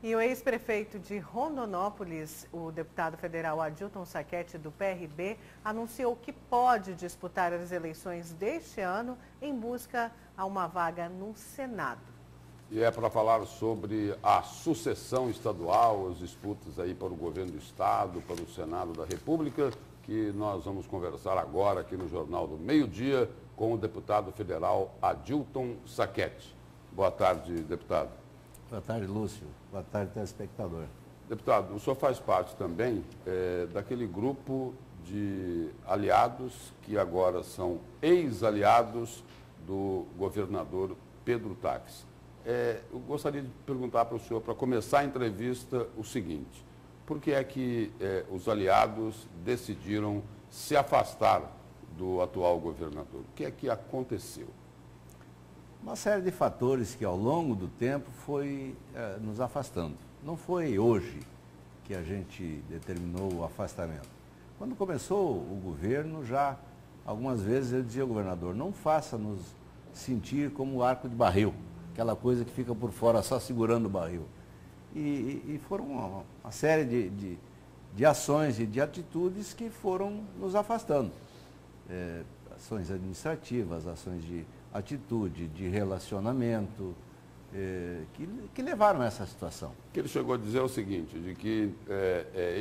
E o ex-prefeito de Rondonópolis, o deputado federal Adilton Sacchetti, do PRB, anunciou que pode disputar as eleições deste ano em busca a uma vaga no Senado. E é para falar sobre a sucessão estadual, as disputas aí para o governo do Estado, para o Senado da República, que nós vamos conversar agora aqui no Jornal do Meio-Dia com o deputado federal Adilton Sacchetti. Boa tarde, deputado. Boa tarde, Lúcio. Boa tarde, telespectador. Deputado, o senhor faz parte também daquele grupo de aliados que agora são ex-aliados do governador Pedro Táxi. Eu gostaria de perguntar para o senhor, para começar a entrevista, o seguinte: por que é que os aliados decidiram se afastar do atual governador? O que é que aconteceu? Uma série de fatores que ao longo do tempo foi nos afastando. Não foi hoje que a gente determinou o afastamento. Quando começou o governo, já algumas vezes eu dizia ao governador: não faça-nos sentir como o arco de barril, aquela coisa que fica por fora só segurando o barril. E foram uma série de ações e de atitudes que foram nos afastando. Ações administrativas, ações de atitude, de relacionamento, que levaram a essa situação. O que ele chegou a dizer é o seguinte, de que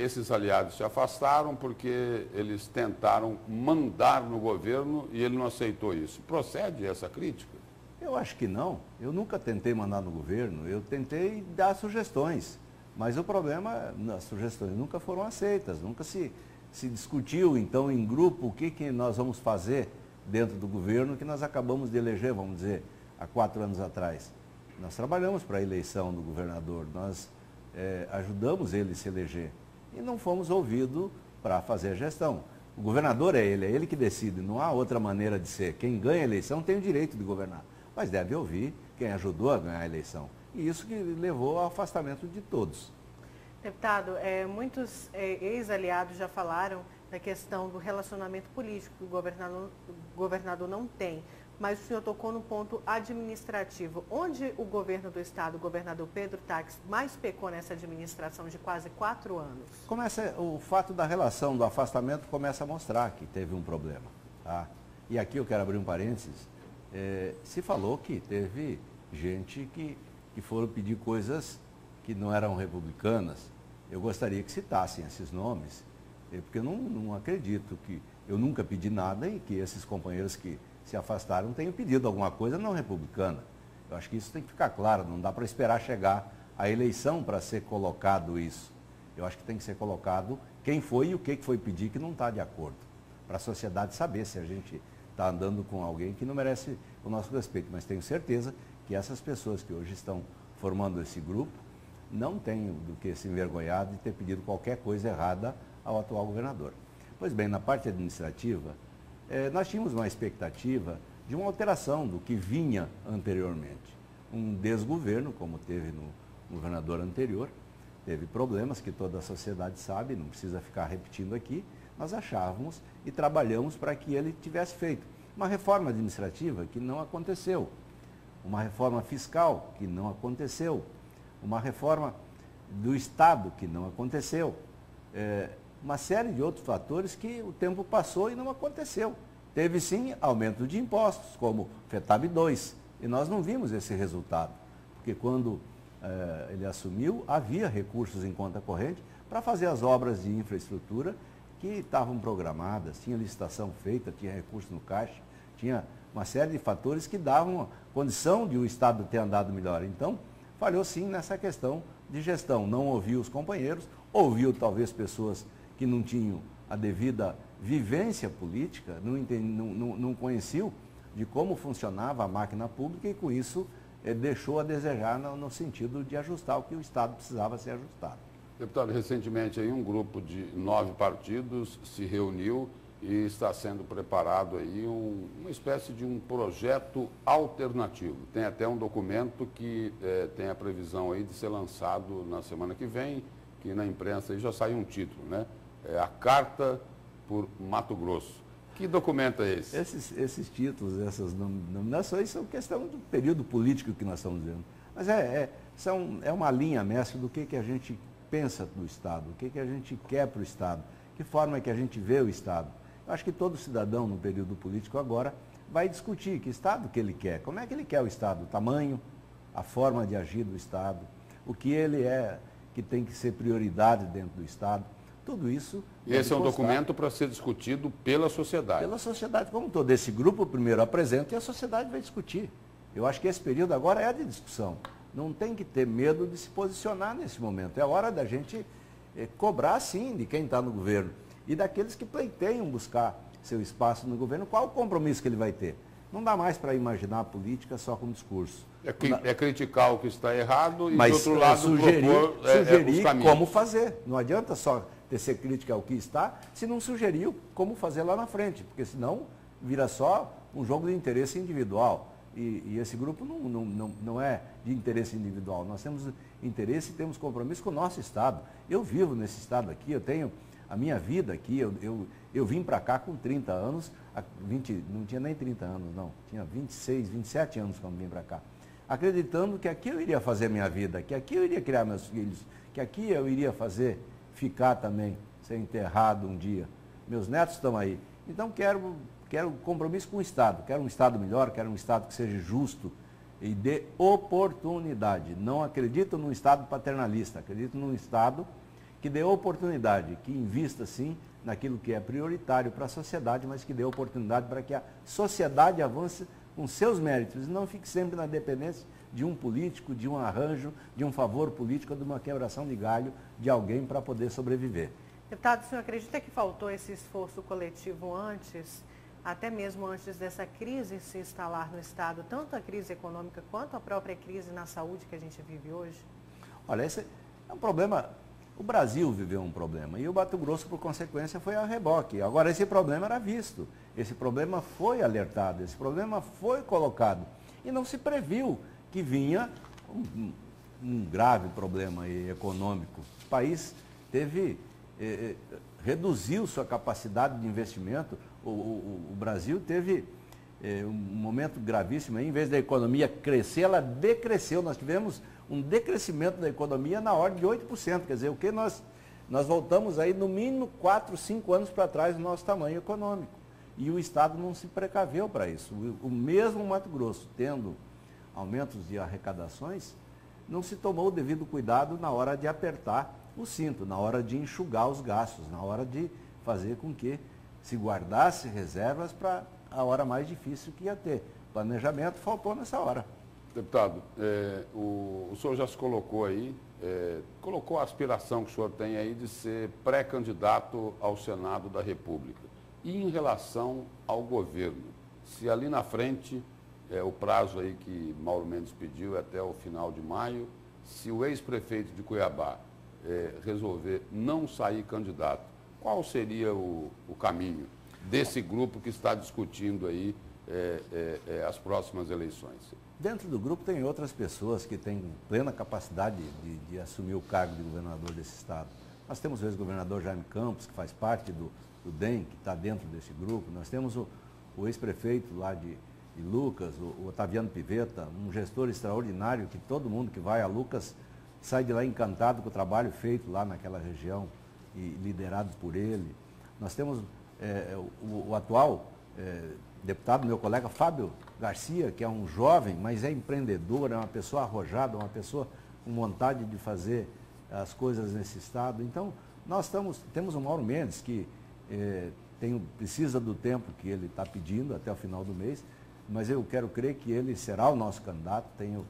esses aliados se afastaram porque eles tentaram mandar no governo e ele não aceitou isso. Procede essa crítica? Eu acho que não. Eu nunca tentei mandar no governo, eu tentei dar sugestões. Mas o problema, as sugestões nunca foram aceitas, nunca se discutiu, então, em grupo, o que nós vamos fazer dentro do governo que nós acabamos de eleger, vamos dizer, há 4 anos atrás. Nós trabalhamos para a eleição do governador, nós ajudamos ele a se eleger e não fomos ouvidos para fazer a gestão. O governador é ele que decide, não há outra maneira de ser. Quem ganha a eleição tem o direito de governar, mas deve ouvir quem ajudou a ganhar a eleição. E isso que levou ao afastamento de todos. Deputado, muitos ex-aliados já falaram da questão do relacionamento político que o governador não tem, mas o senhor tocou no ponto administrativo. Onde o governo do Estado, o governador Pedro Táxi, mais pecou nessa administração de quase 4 anos? O fato da relação do afastamento começa a mostrar que teve um problema. Tá? E aqui eu quero abrir um parênteses. Se falou que teve gente que foram pedir coisas que não eram republicanas. Eu gostaria que citassem esses nomes, porque eu não acredito que eu nunca pedi nada e que esses companheiros que se afastaram tenham pedido alguma coisa não republicana. Eu acho que isso tem que ficar claro, não dá para esperar chegar a eleição para ser colocado isso. Eu acho que tem que ser colocado quem foi e o que foi pedir que não está de acordo, para a sociedade saber se a gente está andando com alguém que não merece o nosso respeito. Mas tenho certeza que essas pessoas que hoje estão formando esse grupo não têm do que se envergonhar de ter pedido qualquer coisa errada ao atual governador. Pois bem, na parte administrativa, nós tínhamos uma expectativa de uma alteração do que vinha anteriormente. Um desgoverno, como teve no governador anterior, teve problemas que toda a sociedade sabe, não precisa ficar repetindo aqui. Nós achávamos e trabalhamos para que ele tivesse feito uma reforma administrativa que não aconteceu, uma reforma fiscal que não aconteceu, uma reforma do Estado que não aconteceu, uma série de outros fatores que o tempo passou e não aconteceu. Teve sim aumento de impostos, como FETAB 2, e nós não vimos esse resultado, porque quando ele assumiu, havia recursos em conta corrente para fazer as obras de infraestrutura que estavam programadas, tinha licitação feita, tinha recurso no caixa, tinha uma série de fatores que davam a condição de o Estado ter andado melhor. Então, falhou sim nessa questão de gestão. Não ouviu os companheiros, ouviu talvez pessoas que não tinham a devida vivência política, não conheciam de como funcionava a máquina pública e com isso deixou a desejar no sentido de ajustar o que o Estado precisava ser ajustado. Deputado, recentemente aí um grupo de 9 partidos se reuniu e está sendo preparado aí uma espécie de um projeto alternativo. Tem até um documento que tem a previsão aí de ser lançado na semana que vem, que na imprensa aí já saiu um título, né? É a Carta por Mato Grosso. Que documento é esse? Esses títulos, essas nominações são questão do período político que nós estamos vivendo. Mas é uma linha mestra do que a gente pensa do Estado, o que a gente quer para o Estado, que forma que a gente vê o Estado. Eu acho que todo cidadão no período político agora vai discutir que Estado que ele quer, como é que ele quer o Estado, o tamanho, a forma de agir do Estado, o que ele é, que tem que ser prioridade dentro do Estado. Tudo isso... E esse é um documento para ser discutido pela sociedade. Pela sociedade como um todo. Esse grupo primeiro apresenta e a sociedade vai discutir. Eu acho que esse período agora é de discussão. Não tem que ter medo de se posicionar nesse momento. É hora da gente cobrar, sim, de quem está no governo. E daqueles que pleiteiam buscar seu espaço no governo, qual o compromisso que ele vai ter? Não dá mais para imaginar a política só como discurso. É criticar o que está errado e, mas, do outro lado, sugerir os caminhos. Como fazer. Não adianta só tecer crítica ao que está, se não sugerir como fazer lá na frente, porque senão vira só um jogo de interesse individual. E esse grupo não é de interesse individual. Nós temos interesse e temos compromisso com o nosso Estado. Eu vivo nesse Estado aqui, eu tenho a minha vida aqui, eu vim para cá com 30 anos, não tinha nem 30 anos não, tinha 26, 27 anos quando vim para cá, acreditando que aqui eu iria fazer minha vida, que aqui eu iria criar meus filhos, que aqui eu iria ficar também, ser enterrado um dia. Meus netos estão aí. Então quero compromisso com o Estado, quero um Estado melhor, quero um Estado que seja justo e dê oportunidade. Não acredito num Estado paternalista, acredito num Estado que dê oportunidade, que invista sim naquilo que é prioritário para a sociedade, mas que dê oportunidade para que a sociedade avance com seus méritos e não fique sempre na dependência de um político, de um arranjo, de um favor político, de uma quebração de galho de alguém para poder sobreviver. Deputado, o senhor acredita que faltou esse esforço coletivo antes, até mesmo antes dessa crise se instalar no Estado, tanto a crise econômica quanto a própria crise na saúde que a gente vive hoje? Olha, esse é um problema. O Brasil viveu um problema e o Mato Grosso, por consequência, foi a reboque. Agora, esse problema era visto, esse problema foi alertado, esse problema foi colocado e não se previu que vinha um grave problema econômico. O país reduziu sua capacidade de investimento, o Brasil teve um momento gravíssimo, em vez da economia crescer, ela decresceu. Nós tivemos um decrescimento da economia na ordem de 8%. Quer dizer, o que nós voltamos aí no mínimo 4, 5 anos para trás do nosso tamanho econômico. E o Estado não se precaveu para isso. O mesmo Mato Grosso, tendo aumentos de arrecadações, não se tomou o devido cuidado na hora de apertar o cinto, na hora de enxugar os gastos, na hora de fazer com que se guardasse reservas para a hora mais difícil que ia ter. Planejamento faltou nessa hora. Deputado, o senhor já se colocou aí, colocou a aspiração que o senhor tem aí de ser pré-candidato ao Senado da República. E em relação ao governo, se ali na frente, o prazo aí que Mauro Mendes pediu é até o final de maio, se o ex-prefeito de Cuiabá resolver não sair candidato, qual seria o caminho desse grupo que está discutindo aí as próximas eleições? Dentro do grupo tem outras pessoas que têm plena capacidade de assumir o cargo de governador desse estado. Nós temos o ex-governador Jaime Campos, que faz parte do DEM, que está dentro desse grupo. Nós temos o ex-prefeito lá de Lucas, o Otaviano Pivetta, um gestor extraordinário que todo mundo que vai a Lucas sai de lá encantado com o trabalho feito lá naquela região e liderado por ele. Nós temos o atual deputado, meu colega Fábio Garcia, que é um jovem, mas é empreendedor, é uma pessoa arrojada, uma pessoa com vontade de fazer as coisas nesse estado. Então, nós temos o Mauro Mendes, que precisa do tempo que ele está pedindo até o final do mês, mas eu quero crer que ele será o nosso candidato. Tenho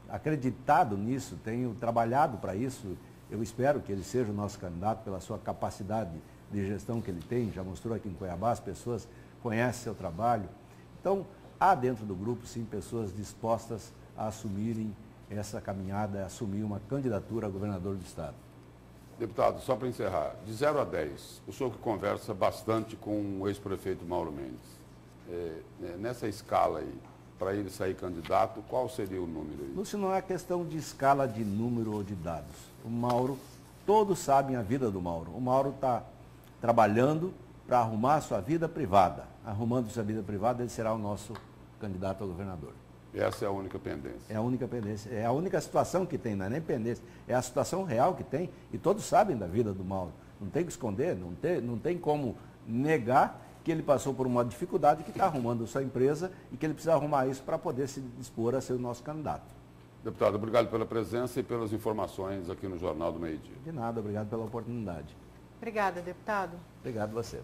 acreditado nisso, tenho trabalhado para isso. Eu espero que ele seja o nosso candidato pela sua capacidade de gestão que ele tem, já mostrou aqui em Cuiabá, as pessoas conhecem seu trabalho. Então, há dentro do grupo, sim, pessoas dispostas a assumirem essa caminhada, a assumir uma candidatura a governador do estado. Deputado, só para encerrar, de 0 a 10, o senhor que conversa bastante com o ex-prefeito Mauro Mendes, nessa escala aí, para ele sair candidato, qual seria o número aí? Lúcio, não é questão de escala de número ou de dados. O Mauro, todos sabem a vida do Mauro. O Mauro está trabalhando para arrumar a sua vida privada. Arrumando sua vida privada, ele será o nosso candidato a governador. Essa é a única pendência. É a única pendência. É a única situação que tem, não é nem pendência. É a situação real que tem. E todos sabem da vida do Mauro. Não tem que esconder, não tem como negar que ele passou por uma dificuldade, que está arrumando sua empresa e que ele precisa arrumar isso para poder se dispor a ser o nosso candidato. Deputado, obrigado pela presença e pelas informações aqui no Jornal do Meio-Dia. De nada, obrigado pela oportunidade. Obrigada, deputado. Obrigado a você.